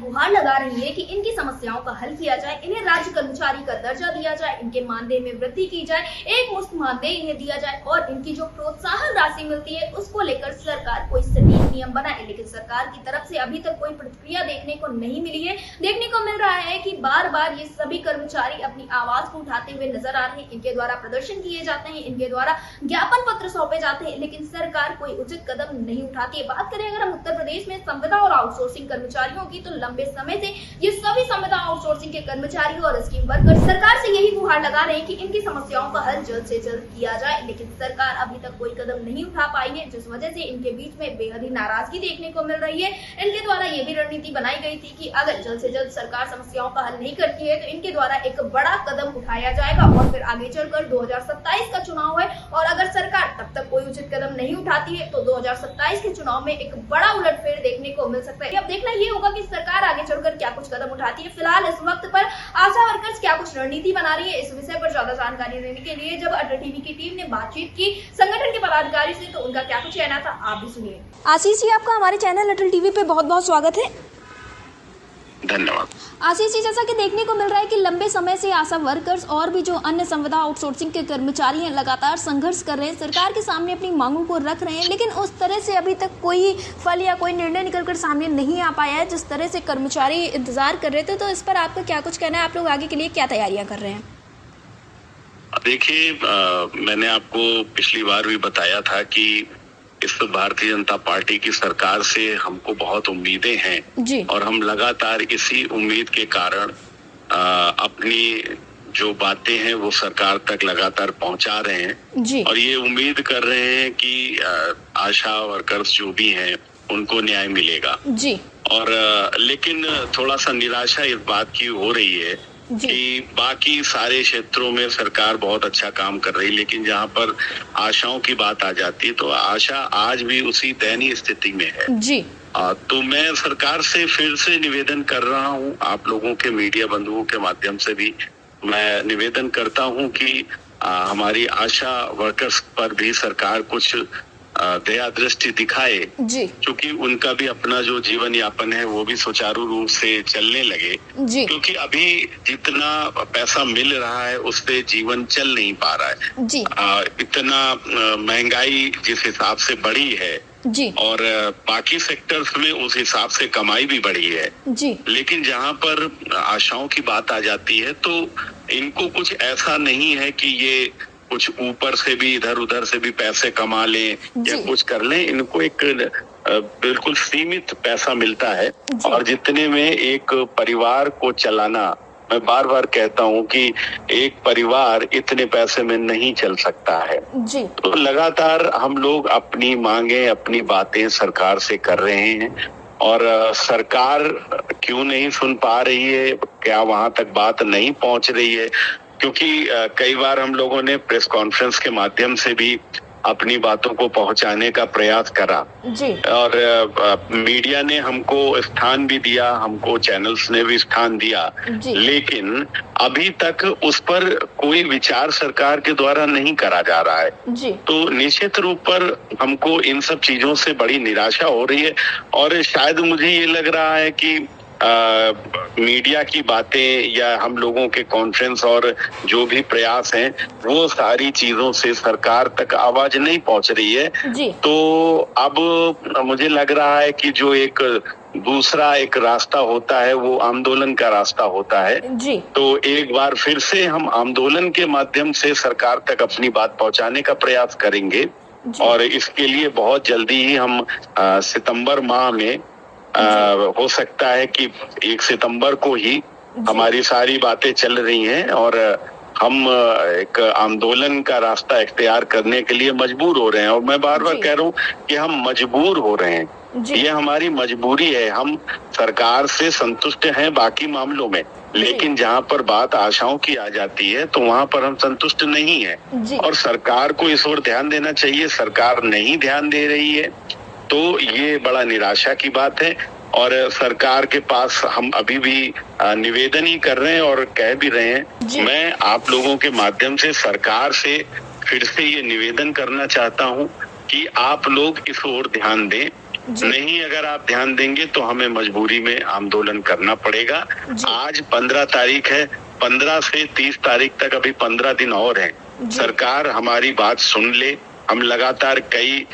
गुहार लगा रही है कि इनकी समस्याओं का हल किया जाए, इन्हें राज्य कर्मचारी का दर्जा दिया जाए, इनके मानदेय में वृद्धि की जाए, एक मुश्त मानदेय इन्हें दिया जाए और इनकी जो प्रोत्साहन राशि मिलती है उसको लेकर सरकार कोई सटीक नियम बनाए। लेकिन सरकार की तरफ से अभी तक कोई प्रतिक्रिया देखने को नहीं मिली है। देखने को मिल रहा है कि बार बार ये सभी कर्मचारी अपनी आवाज को उठाते हुए नजर आ रहे हैं, इनके द्वारा प्रदर्शन किए जाते हैं, इनके द्वारा ज्ञापन पत्र सौंपे जाते हैं, लेकिन सरकार कोई उचित कदम नहीं उठाती है। बात करें अगर हम उत्तर प्रदेश में संविदा और आउटसोर्सिंग कर्मचारियों की, तो लंबे समय से ये सभी संविदा आउटसोर्सिंग के कर्मचारी और स्कीम वर्कर सरकार से यही गुहार लगा रहे हैं कि इनकी समस्याओं का हल जल्द से जल्द किया जाए, लेकिन सरकार अभी तक कोई कदम नहीं उठा पाई है, जिस वजह से इनके बीच में बेहद ही नाराजगी देखने को मिल रही है। इनके द्वारा ये भी रणनीति बनाई गई थी कि अगर जल्द से जल्द सरकार समस्याओं का हल नहीं करती है तो इनके द्वारा एक बड़ा कदम उठाया जाएगा और फिर आगे चलकर 2027 का चुनाव है और अगर सरकार तब तक कोई उचित कदम नहीं उठाती है तो 2027 के चुनाव में एक बड़ा उलटफेर देखने को मिल सकता है। अब देखना ये होगा कि सरकार आगे चलकर क्या कुछ कदम उठाती है। फिलहाल इस वक्त पर आशा वर्कर्स क्या कुछ रणनीति बना रही है, इस विषय पर ज्यादा जानकारी देने के लिए जब अटल टीवी की टीम ने बातचीत की संगठन के पदाधिकारी से, तो उनका क्या कुछ कहना था आप भी सुनिए। आशीष जी, आपका हमारे चैनल अटल टीवी पे बहुत बहुत स्वागत है। धन्यवाद। आशीष जी, जैसा कि देखने को मिल रहा है कि लंबे समय से आशा वर्कर्स और भी जो अन्य संविदा आउटसोर्सिंग के कर्मचारी हैं लगातार संघर्ष कर रहे हैं, सरकार के सामने अपनी मांगों को रख रहे हैं, लेकिन उस तरह से अभी तक कोई फल या कोई निर्णय निकलकर सामने नहीं आ पाया है जिस तरह से कर्मचारी इंतजार कर रहे थे। तो इस पर आपका क्या कुछ कहना है, आप लोग आगे के लिए क्या तैयारियां कर रहे हैं? देखिए, मैंने आपको पिछली बार भी बताया था कि इस भारतीय जनता पार्टी की सरकार से हमको बहुत उम्मीदें हैं जी। और हम लगातार इसी उम्मीद के कारण अपनी जो बातें हैं वो सरकार तक लगातार पहुंचा रहे हैं जी। और ये उम्मीद कर रहे हैं कि आशा वर्कर्स जो भी हैं उनको न्याय मिलेगा जी। और लेकिन थोड़ा सा निराशा इस बात की हो रही है कि बाकी सारे क्षेत्रों में सरकार बहुत अच्छा काम कर रही है, लेकिन जहां पर आशाओं की बात आ जाती है तो आशा आज भी उसी दयनीय स्थिति में है जी। तो मैं सरकार से फिर से निवेदन कर रहा हूं, आप लोगों के मीडिया बंधुओं के माध्यम से भी मैं निवेदन करता हूं कि हमारी आशा वर्कर्स पर भी सरकार कुछ दया दृष्टि दिखाए जी, क्योंकि उनका भी अपना जो जीवन यापन है वो भी सुचारू रूप से चलने लगे जी। क्योंकि अभी जितना पैसा मिल रहा है उससे जीवन चल नहीं पा रहा है जी। इतना महंगाई जिस हिसाब से बढ़ी है जी और बाकी सेक्टर्स में उस हिसाब से कमाई भी बढ़ी है जी, लेकिन जहाँ पर आशाओं की बात आ जाती है तो इनको कुछ ऐसा नहीं है कि ये कुछ ऊपर से भी इधर उधर से भी पैसे कमा लें या कुछ कर लें। इनको एक बिल्कुल सीमित पैसा मिलता है और जितने में एक परिवार को चलाना, मैं बार बार कहता हूं कि एक परिवार इतने पैसे में नहीं चल सकता है जी। तो लगातार हम लोग अपनी मांगे अपनी बातें सरकार से कर रहे हैं और सरकार क्यों नहीं सुन पा रही है, क्या वहां तक बात नहीं पहुंच रही है, क्योंकि कई बार हम लोगों ने प्रेस कॉन्फ्रेंस के माध्यम से भी अपनी बातों को पहुंचाने का प्रयास करा जी और मीडिया ने हमको स्थान भी दिया, हमको चैनल्स ने भी स्थान दिया, लेकिन अभी तक उस पर कोई विचार सरकार के द्वारा नहीं करा जा रहा है जी। तो निश्चित रूप पर हमको इन सब चीजों से बड़ी निराशा हो रही है और शायद मुझे ये लग रहा है कि मीडिया की बातें या हम लोगों के कॉन्फ्रेंस और जो भी प्रयास हैं वो सारी चीजों से सरकार तक आवाज नहीं पहुंच रही है जी। तो अब मुझे लग रहा है कि जो एक दूसरा एक रास्ता होता है वो आंदोलन का रास्ता होता है जी। तो एक बार फिर से हम आंदोलन के माध्यम से सरकार तक अपनी बात पहुंचाने का प्रयास करेंगे और इसके लिए बहुत जल्दी ही हम सितंबर माह में हो सकता है कि 1 सितंबर को ही हमारी सारी बातें चल रही हैं और हम एक आंदोलन का रास्ता इख्तियार करने के लिए मजबूर हो रहे हैं और मैं बार बार कह रहा हूँ कि हम मजबूर हो रहे हैं, ये हमारी मजबूरी है। हम सरकार से संतुष्ट हैं बाकी मामलों में, लेकिन जहाँ पर बात आशाओं की आ जाती है तो वहाँ पर हम संतुष्ट नहीं है और सरकार को इस ओर ध्यान देना चाहिए, सरकार नहीं ध्यान दे रही है तो ये बड़ा निराशा की बात है और सरकार के पास हम अभी भी निवेदन ही कर रहे हैं और कह भी रहे हैं। मैं आप लोगों के माध्यम से सरकार से फिर से ये निवेदन करना चाहता हूँ कि आप लोग इस ओर ध्यान दें नहीं अगर आप ध्यान देंगे तो हमें मजबूरी में आंदोलन करना पड़ेगा। आज 15 तारीख है, 15 से 30 तारीख तक अभी 15 दिन और हैं। सरकार हमारी बात सुन ले। हम लगातार कई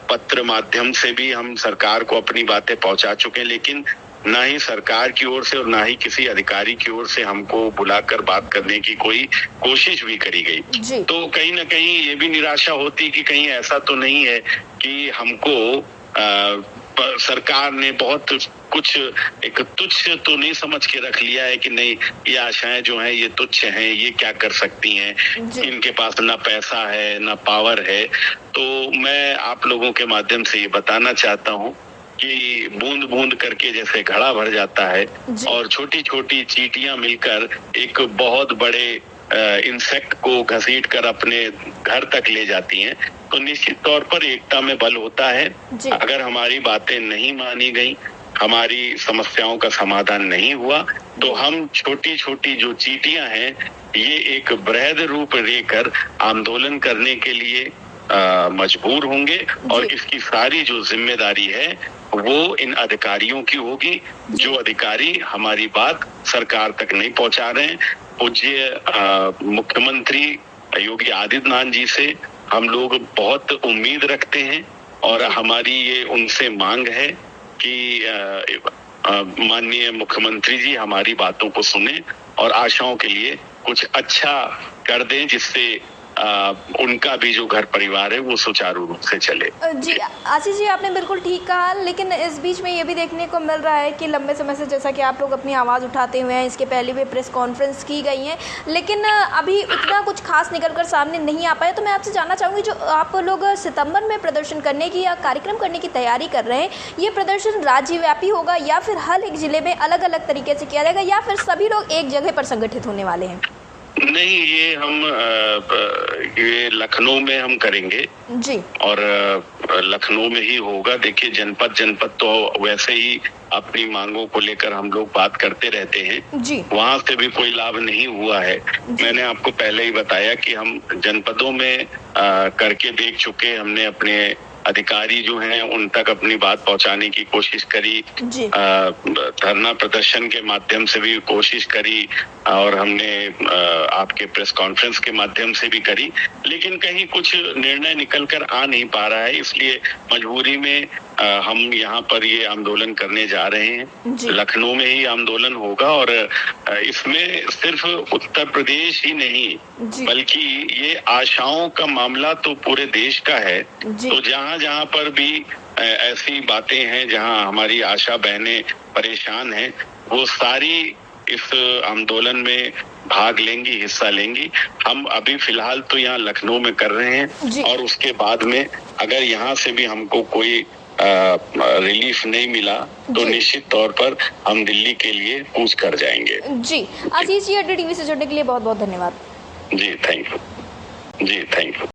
पत्र माध्यम से भी हम सरकार को अपनी बातें पहुंचा चुके हैं, लेकिन ना ही सरकार की ओर से और ना ही किसी अधिकारी की ओर से हमको बुलाकर बात करने की कोई कोशिश भी करी गई। तो कहीं ना कहीं ये भी निराशा होती कि कहीं ऐसा तो नहीं है कि हमको सरकार ने बहुत कुछ एक तुच्छ तो नहीं समझ के रख लिया है कि नहीं ये आशाएं जो हैं ये तुच्छ हैं, ये क्या कर सकती हैं, इनके पास ना पैसा है ना पावर है। तो मैं आप लोगों के माध्यम से ये बताना चाहता हूँ कि बूंद बूंद करके जैसे घड़ा भर जाता है और छोटी छोटी चींटियां मिलकर एक बहुत बड़े इंसेक्ट को घसीट कर अपने घर तक ले जाती हैं। तो निश्चित तौर पर एकता में बल होता है। अगर हमारी बातें नहीं मानी गई, हमारी समस्याओं का समाधान नहीं हुआ, तो हम छोटी छोटी जो चींटियां हैं ये एक बृहद रूप लेकर आंदोलन करने के लिए मजबूर होंगे और इसकी सारी जो जिम्मेदारी है वो इन अधिकारियों की होगी, जो अधिकारी हमारी बात सरकार तक नहीं पहुंचा रहे हैं। पूज्य मुख्यमंत्री योगी आदित्यनाथ जी से हम लोग बहुत उम्मीद रखते हैं और हमारी ये उनसे मांग है कि माननीय मुख्यमंत्री जी हमारी बातों को सुने और आशाओं के लिए कुछ अच्छा कर दें, जिससे उनका भी जो घर परिवार है वो सुचारू रूप से चले। जी आशीष जी, आपने बिल्कुल ठीक कहा, लेकिन इस बीच में ये भी देखने को मिल रहा है कि लंबे समय से जैसा कि आप लोग अपनी आवाज़ उठाते हुए हैं, इसके पहले भी प्रेस कॉन्फ्रेंस की गई है, लेकिन अभी इतना कुछ खास निकल कर सामने नहीं आ पाया। तो मैं आपसे जानना चाहूँगी, जो आप लोग सितंबर में प्रदर्शन करने की या कार्यक्रम करने की तैयारी कर रहे हैं, ये प्रदर्शन राज्यव्यापी होगा या फिर हर एक जिले में अलग अलग तरीके से किया जाएगा या फिर सभी लोग एक जगह पर संगठित होने वाले हैं? नहीं, ये लखनऊ में हम करेंगे जी, और लखनऊ में ही होगा। देखिए जनपद तो वैसे ही अपनी मांगों को लेकर हम लोग बात करते रहते हैं जी, वहाँ से भी कोई लाभ नहीं हुआ है। मैंने आपको पहले ही बताया कि हम जनपदों में करके देख चुके, हमने अपने अधिकारी जो हैं उन तक अपनी बात पहुंचाने की कोशिश करी, धरना प्रदर्शन के माध्यम से भी कोशिश करी और हमने आपके प्रेस कॉन्फ्रेंस के माध्यम से भी करी, लेकिन कहीं कुछ निर्णय निकल कर आ नहीं पा रहा है। इसलिए मजबूरी में हम यहाँ पर ये आंदोलन करने जा रहे हैं। लखनऊ में ही आंदोलन होगा और इसमें सिर्फ उत्तर प्रदेश ही नहीं बल्कि ये आशाओं का मामला तो पूरे देश का है। तो जहाँ पर भी ऐसी बातें हैं जहाँ हमारी आशा बहनें परेशान हैं, वो सारी इस आंदोलन में भाग लेंगी, हिस्सा लेंगी। हम अभी फिलहाल तो यहाँ लखनऊ में कर रहे हैं और उसके बाद में अगर यहाँ से भी हमको कोई रिलीफ नहीं मिला तो निश्चित तौर पर हम दिल्ली के लिए कूच कर जाएंगे। जी आशीष जी, अड्डा टीवी से जुड़ने के लिए बहुत बहुत धन्यवाद। जी थैंक यू।